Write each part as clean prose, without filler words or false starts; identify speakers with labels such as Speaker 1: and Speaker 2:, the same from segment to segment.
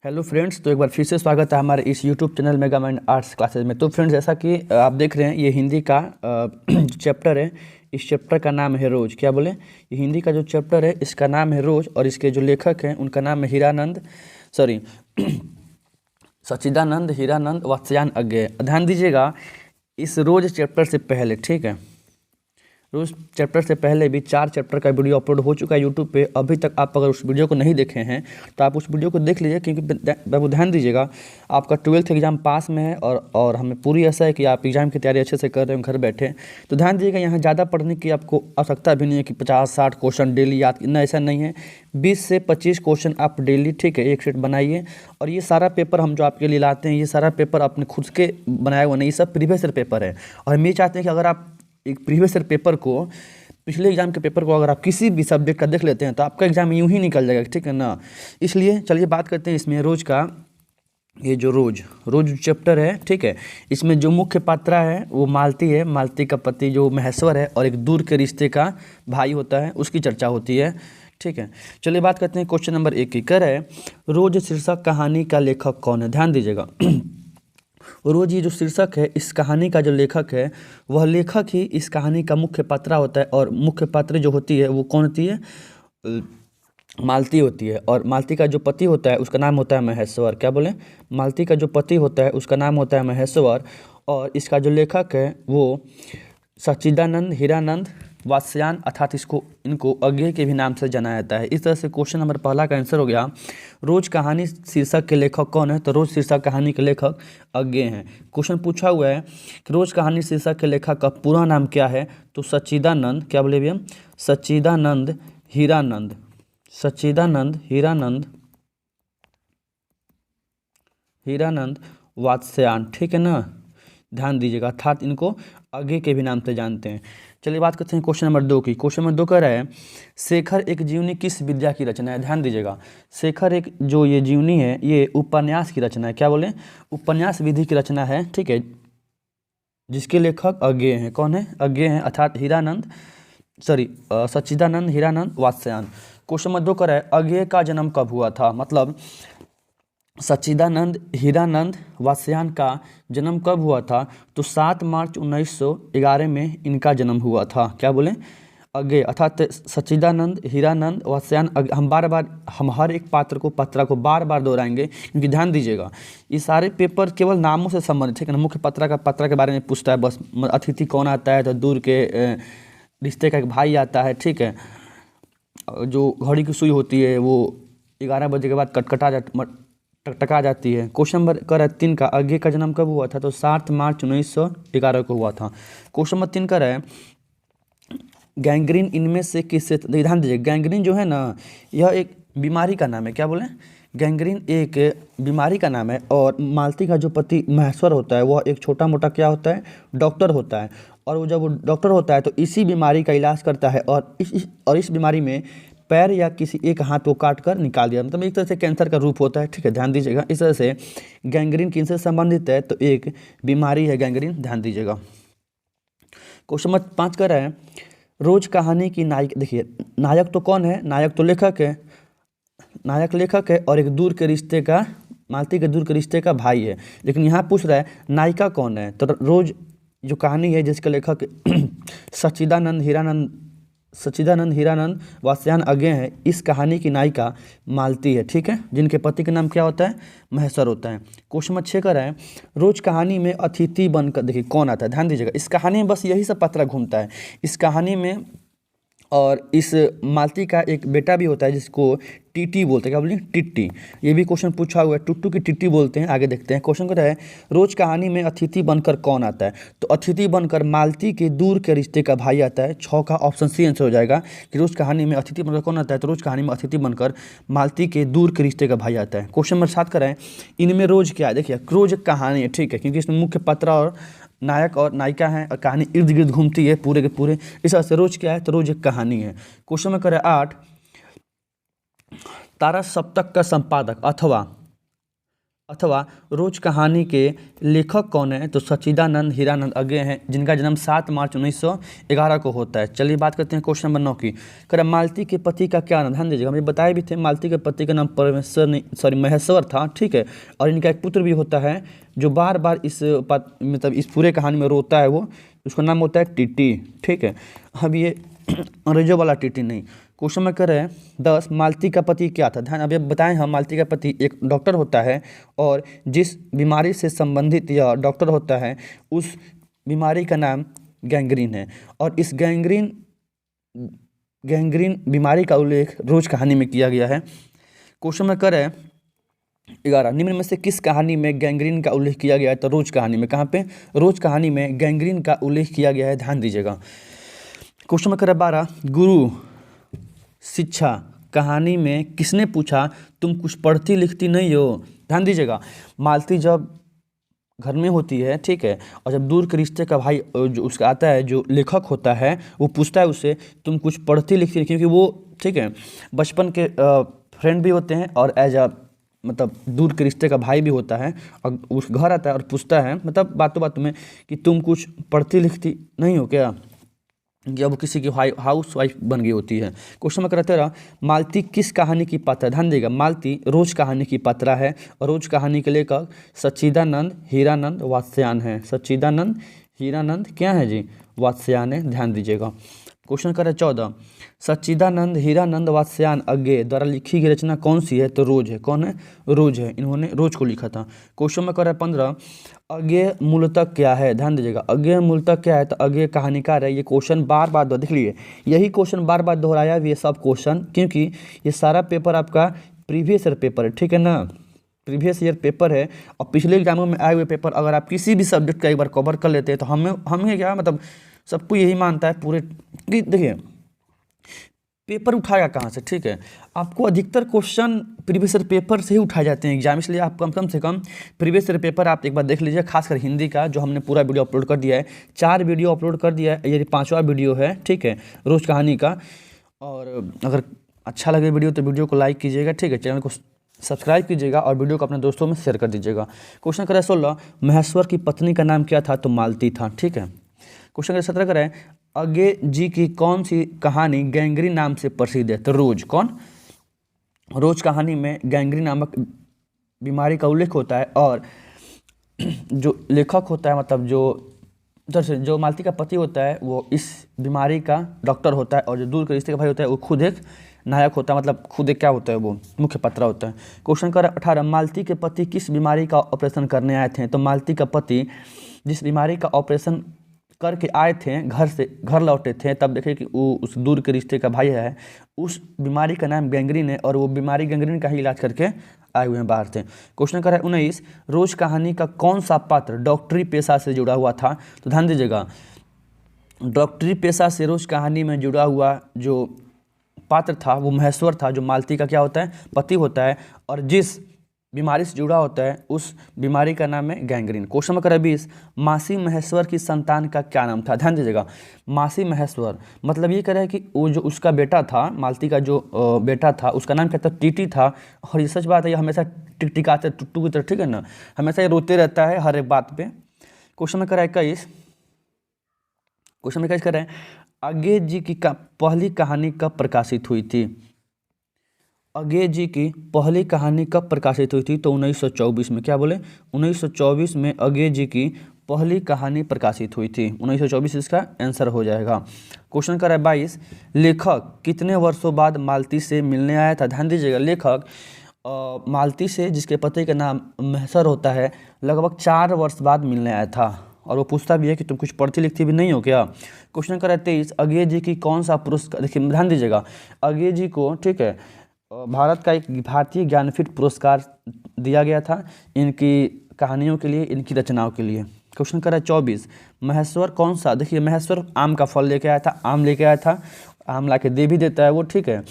Speaker 1: Hello friends, तो एक बार फिर से स्वागत है हमारे इस YouTube channel mega mind arts classes में। तो फ्रेंड्स, जैसा कि आप देख रहे हैं, ये हिंदी का चैप्टर है। इस चैप्टर का नाम है रोज। क्या बोले? ये हिंदी का जो चैप्टर है इसका नाम है रोज, और इसके जो लेखक हैं उनका नाम है हीरानंद, सॉरी सच्चिदानंद हीरानंद वात्स्यायन अज्ञेय। ध्यान दीजिएगा, इस रोज चैप्टर से पहले, ठीक है, रोज चैप्टर से पहले भी 4 चैप्टर का वीडियो अपलोड हो चुका है यूट्यूब पे। अभी तक आप अगर उस वीडियो को नहीं देखे हैं तो आप उस वीडियो को देख लीजिए, क्योंकि बाबू ध्यान दीजिएगा, आपका 12th एग्जाम पास में है और हमें पूरी आशा है कि आप एग्जाम की तैयारी अच्छे से कर रहे हो घर बैठे। तो ध्यान दीजिएगा, यहाँ ज़्यादा पढ़ने की आपको आवश्यकता भी नहीं है कि 50-60 क्वेश्चन डेली याद, ना, ऐसा नहीं है। 20 से 25 क्वेश्चन आप डेली, ठीक है, एक सेट बनाइए। और ये सारा पेपर हम जो आपके लिए लाते हैं, ये सारा पेपर अपने खुद के बनाए हुए नहीं, ये सब प्रीवियस ईयर पेपर है। और हम ये चाहते हैं कि अगर आप एक प्रीवियस ईयर पेपर को, पिछले एग्जाम के पेपर को अगर आप किसी भी सब्जेक्ट का देख लेते हैं तो आपका एग्जाम यूं ही निकल जाएगा, ठीक है ना। इसलिए चलिए बात करते हैं इसमें रोज का। ये जो रोज चैप्टर है, ठीक है, इसमें जो मुख्य पात्रा है वो मालती है। मालती का पति जो महेश्वर है और एक दूर के रिश्ते का भाई होता है, उसकी चर्चा होती है, ठीक है। चलिए बात करते हैं क्वेश्चन नंबर 1 की। कर है, रोज शीर्षक कहानी का लेखक कौन है? ध्यान दीजिएगा, रोज ये जो शीर्षक है, इस कहानी का जो लेखक है वह लेखक ही इस कहानी का मुख्य पात्रा होता है। और मुख्य पात्र जो होती है वो कौन होती है? मालती होती है। और मालती का जो पति होता है उसका नाम होता है महेश्वर। क्या बोले? मालती का जो पति होता है उसका नाम होता है महेश्वर। और इसका जो लेखक है वो सच्चिदानंद हीरानंद वात्स्यायन, अर्थात इनको अज्ञेय के भी नाम से जाना जाता है। इस तरह से क्वेश्चन नंबर पहला का आंसर हो गया। रोज कहानी शीर्षक के लेखक कौन है? तो रोज शीर्षक कहानी के लेखक अज्ञेय हैं। क्वेश्चन पूछा हुआ है कि रोज कहानी शीर्षक के लेखक का पूरा नाम क्या है? तो सच्चिदानंद, क्या बोले भैया? सच्चिदानंद हीरानंद, सच्चिदानंद हीरानंद वात्स्यायन, ठीक है ना। ध्यान दीजिएगा, अर्थात इनको अज्ञेय के भी नाम से जानते हैं। चलिए बात करते हैं क्वेश्चन नंबर 2 की। क्वेश्चन नंबर 2 कह रहा है, शेखर एक जीवनी किस विद्या की रचना है? ध्यान दीजिएगा, शेखर एक जो ये जीवनी है ये उपन्यास की रचना है। क्या बोले? उपन्यास विधि की रचना है, ठीक है, जिसके लेखक अज्ञेय हैं। कौन है? अज्ञेय हैं, अर्थात सच्चिदानंद हीरानंद वात्स्यायन। क्वेश्चन नंबर 2 कह रहा है, अज्ञेय का जन्म कब हुआ था? मतलब सच्चिदानंद हीरानंद वात्स्यायन का जन्म कब हुआ था? तो 7 मार्च 1911 में इनका जन्म हुआ था। क्या बोले? अज्ञेय अर्थात सच्चिदानंद हीरानंद वात्स्यायन। हम हर एक पात्रा को बार बार दोहराएंगे, क्योंकि ध्यान दीजिएगा, ये सारे पेपर केवल नामों से संबंधित, ठीक है ना। मुख्य पात्रा के बारे में पूछता है बस। अतिथि कौन आता है? तो दूर के रिश्ते का एक भाई आता है, ठीक है। जो घड़ी की सुई होती है वो 11 बजे के बाद टकटका जाती है। क्वेश्चन नंबर कर 3 का, अज्ञेय का जन्म कब हुआ था? तो 7 मार्च 1911 को हुआ था। क्वेश्चन नंबर 3 का है, गैंग्रीन इनमें से किससे, ध्यान दीजिए, गैंग्रीन जो है ना, यह एक बीमारी का नाम है। क्या बोले? गैंग्रीन एक बीमारी का नाम है। और मालती का जो पति महेश्वर होता है वह एक छोटा मोटा क्या होता है? डॉक्टर होता है। और वो जब वो डॉक्टर होता है तो इसी बीमारी का इलाज करता है। और इस बीमारी में पैर या किसी एक हाथ को काट कर निकाल दिया, मतलब एक तरह से कैंसर का रूप होता है, ठीक है। ध्यान दीजिएगा, इस तरह से गैंग्रीन किनसे संबंधित है? तो एक बीमारी है गैंग्रीन, ध्यान दीजिएगा। क्वेश्चन नंबर 5 कर रहा है, रोज कहानी की नायक, देखिए नायक तो कौन है? नायक तो लेखक है, नायक लेखक है, और एक दूर के रिश्ते का, मालती के दूर के रिश्ते का भाई है। लेकिन यहाँ पूछ रहा है नायिका कौन है? तो रोज जो कहानी है जिसके लेखक सच्चिदानंद हीरानंद वात्स्यायन अज्ञेय है, इस कहानी की नायिका मालती है, ठीक है, जिनके पति का नाम क्या होता है? महेश्वर होता है। क्वेश्चन नंबर 6 का है, रोज कहानी में अतिथि बनकर, देखिए कौन आता है? ध्यान दीजिएगा, इस कहानी में बस यही सब पात्रा घूमता है इस कहानी में। और इस मालती का एक बेटा भी होता है जिसको टीटी बोलते हैं। क्या बोलिए? टिट्टी। ये भी क्वेश्चन पूछा हुआ है, टुट्टू की टिट्टी बोलते हैं। आगे देखते हैं। क्वेश्चन क्या है, रोज कहानी में अतिथि बनकर कौन आता है? तो अतिथि बनकर मालती के दूर के रिश्ते का भाई आता है। 6 का ऑप्शन सी आंसर हो जाएगा कि रोज कहानी में अतिथि बनकर कौन आता है? तो रोज कहानी में अतिथि बनकर मालती के दूर के रिश्ते का भाई आता है। क्वेश्चन नंबर 7 का है, इनमें रोज क्या है? देखिए रोज एक कहानी है, ठीक है, क्योंकि इसमें मुख्य पात्रा और नायक और नायिका हैं और कहानी इर्द गिर्द घूमती है पूरे के पूरे। इस तरह से रोज क्या है? तो रोज एक कहानी है। क्वेश्चन में करें 8, तारा सप्तक का संपादक अथवा अथवा रोज कहानी के लेखक कौन है? तो सच्चिदानंद हीरानंद अज्ञेय हैं, जिनका जन्म 7 मार्च 1911 को होता है। चलिए बात करते हैं क्वेश्चन नंबर 9 की। कह मालती के पति का क्या नाम? ध्यान दीजिएगा, हमें बताए भी थे मालती के पति का नाम परमेश्वर नहीं महेश्वर था, ठीक है। और इनका एक पुत्र भी होता है जो बार बार मतलब इस पूरे कहानी में रोता है, वो उसका नाम होता है टीटी, ठीक है। अब ये अंग्रेजों वाला टीटी नहीं। क्वेश्चन में कर रहे हैं 10, मालती का पति क्या था? ध्यान, अभी बताएं हम, मालती का पति एक डॉक्टर होता है और जिस बीमारी से संबंधित यह डॉक्टर होता है उस बीमारी का नाम गैंग्रीन है। और इस गैंग्रीन बीमारी का उल्लेख रोज कहानी में किया गया है। क्वेश्चन में कर रहे हैं 11, निम्न में से किस कहानी में गैंग्रीन का उल्लेख किया गया है? तो रोज कहानी में। कहाँ पे? रोज कहानी में गैंग्रीन का उल्लेख किया गया है, ध्यान दीजिएगा। क्वेश्चन में कर रहे हैं 12, गुरु शिक्षा कहानी में किसने पूछा तुम कुछ पढ़ती लिखती नहीं हो? ध्यान दीजिएगा, मालती जब घर में होती है, ठीक है, और जब दूर के रिश्ते का भाई जो उसका आता है, जो लेखक होता है, वो पूछता है उससे तुम कुछ पढ़ती लिखती नहीं, क्योंकि वो, ठीक है, बचपन के फ्रेंड भी होते हैं और एज अ मतलब दूर के रिश्ते का भाई भी होता है, और उस घर आता है और पूछता है मतलब बातों बातों में कि तुम कुछ पढ़ती लिखती नहीं हो क्या? या वो किसी की हाउस वाइफ बन गई होती है। क्वेश्चन में कहते रहा, मालती किस कहानी की पात्रा? ध्यान देगा, मालती रोज कहानी की पात्रा है और रोज कहानी के लेखक सच्चिदानंद हीरानंद वात्स्यायन है। सच्चिदानंद हीरानंद क्या है जी? वात्स्यायन है, ध्यान दीजिएगा। क्वेश्चन कर रहे 14, सच्चिदानंद हीरानंद वात्स्यायन अज्ञेय द्वारा लिखी गई रचना कौन सी है? तो रोज है। कौन है? रोज है, इन्होंने रोज को लिखा था। क्वेश्चन में कर रहा है 15, अज्ञेय मूलतः क्या है? ध्यान दीजिएगा, अज्ञेय मूलतः क्या है? तो अज्ञेय कहानीकार है। ये क्वेश्चन बार बार देख लीजिए, यही क्वेश्चन बार बार दोहराया भी है सब क्वेश्चन, क्योंकि ये सारा पेपर आपका प्रीवियस ईयर पेपर है, ठीक है ना, प्रीवियस ईयर पेपर है। और पिछले एग्जामों में आए हुए पेपर अगर आप किसी भी सब्जेक्ट का एक बार कवर कर लेते हैं तो हमें क्या मतलब सबको यही मानता है पूरे। देखिए पेपर उठाएगा कहाँ से? ठीक है, आपको अधिकतर क्वेश्चन प्रीवियस ईयर पेपर से ही उठाए जाते हैं एग्जाम, इसलिए आप कम से कम प्रीवियस ईयर पेपर आप एक बार देख लीजिए, खासकर हिंदी का, जो हमने पूरा वीडियो अपलोड कर दिया है। 4 वीडियो अपलोड कर दिया है, ये 5वां वीडियो है, ठीक है, रोज कहानी का। और अगर अच्छा लगे वीडियो तो वीडियो को लाइक कीजिएगा, ठीक है, चैनल को सब्सक्राइब कीजिएगा और वीडियो को अपने दोस्तों में शेयर कर दीजिएगा। क्वेश्चन करें 16, महेश्वर की पत्नी का नाम क्या था? तो मालती था, ठीक है। क्वेश्चन करें 17 करें, अज्ञेय जी की कौन सी कहानी गैंग्रीन नाम से प्रसिद्ध है? तो रोज। कौन? रोज कहानी में गैंग्रीन नामक बीमारी का उल्लेख होता है और जो लेखक होता है, मतलब जो मालती का पति होता है वो इस बीमारी का डॉक्टर होता है, और जो दूर के रिश्ते का भाई होता है वो खुद एक नायक होता है, मतलब खुद एक क्या होता है, वो मुख्य पात्र होता है। क्वेश्चन कर 18, मालती के पति किस बीमारी का ऑपरेशन करने आए थे? तो मालती का पति जिस बीमारी का ऑपरेशन करके आए थे, घर लौटे थे, तब देखे कि वो उस दूर के रिश्ते का भाई है, उस बीमारी का नाम गैंग्रीन है और वो बीमारी गैंग्रीन का ही इलाज करके आए हुए हैं बाहर से। क्वेश्चन कर 19, रोज कहानी का कौन सा पात्र डॉक्टरी पेशा से जुड़ा हुआ था? तो ध्यान दीजिएगा, डॉक्टरी पेशा से रोज कहानी में जुड़ा हुआ जो पात्र था वो महेश्वर था, जो मालती का क्या होता है? पति होता है, और जिस बीमारी से जुड़ा होता है उस बीमारी का नाम है गैंग्रीन। क्वेश्चन नंबर 20, मासी महेश्वर की संतान का क्या नाम था? ध्यान दीजिएगा, मासी महेश्वर मतलब ये कह रहा है कि वो जो उसका बेटा था, मालती का जो बेटा था, उसका नाम क्या था? टीटी था। और ये सच बात है, ये हमेशा टिकटिकाते टुट्टू की तरह, ठीक है ना, हमेशा ये रोते रहता है हर एक बात पे। क्वेश्चन नंबर 21, क्वेश्चन नंबर 21 कर रहे हैं, अज्ञेय जी की पहली कहानी कब प्रकाशित हुई थी? अज्ञेय जी की पहली कहानी कब प्रकाशित हुई थी? तो 1924 में। क्या बोले? 1924 में अज्ञेय जी की पहली कहानी प्रकाशित हुई थी। 1924 इसका आंसर हो जाएगा। क्वेश्चन कर रहा है 22, लेखक कितने वर्षों बाद मालती से मिलने आया था? ध्यान दीजिएगा, लेखक मालती से, जिसके पति का नाम महेश्वर होता है, लगभग 4 वर्ष बाद मिलने आया था, और वो पूछता भी है कि तुम कुछ पढ़ती लिखती भी नहीं हो क्या? क्वेश्चन कर रहा है 23, अज्ञेय जी की कौन सा पुरस्कार? देखिए ध्यान दीजिएगा, अज्ञेय जी को, ठीक है, भारत का एक भारतीय ज्ञानपीठ पुरस्कार दिया गया था इनकी कहानियों के लिए, इनकी रचनाओं के लिए। क्वेश्चन कर रहा है 24, महेश्वर कौन सा? देखिए महेश्वर आम का फल लेके आया था, आम लेके आया था, आम ला के दे भी देता है वो, ठीक है,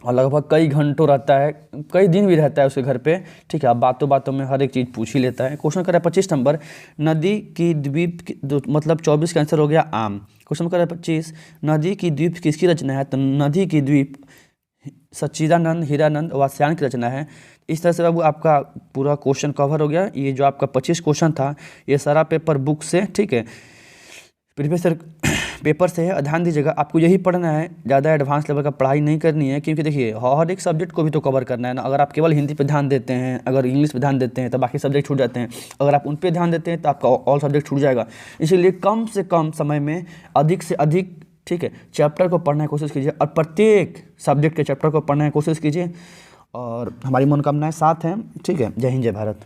Speaker 1: और लगभग कई घंटों रहता है, कई दिन भी रहता है उसके घर पे, ठीक है, बातों बातों में हर एक चीज़ पूछ ही लेता है। क्वेश्चन कर रहा है 25 नंबर, नदी की द्वीप मतलब 24 का आंसर हो गया आम। क्वेश्चन कर रहा है 25, नदी की द्वीप किसकी रचना है? तो नदी की द्वीप सच्चिदानंद, हीरानंद, वात्स्यायन की रचना है। इस तरह से बाबू आपका पूरा क्वेश्चन कवर हो गया। ये जो आपका 25 क्वेश्चन था ये सारा पेपर बुक से, ठीक है, प्रीवियस पेपर से है। ध्यान दीजिएगा, आपको यही पढ़ना है, ज़्यादा एडवांस लेवल का पढ़ाई नहीं करनी है, क्योंकि देखिए हर एक सब्जेक्ट को भी तो कवर करना है ना। अगर आप केवल हिंदी पे ध्यान देते हैं, अगर इंग्लिश पे ध्यान देते हैं तो बाकी सब्जेक्ट छूट जाते हैं। अगर आप उन पे ध्यान देते हैं तो आपका ऑल सब्जेक्ट छूट जाएगा। इसीलिए कम से कम समय में अधिक से अधिक, ठीक है, चैप्टर को पढ़ने की कोशिश कीजिए और प्रत्येक सब्जेक्ट के चैप्टर को पढ़ने की कोशिश कीजिए। और हमारी मनोकामनाएं साथ हैं, ठीक है। जय हिंद, जय भारत।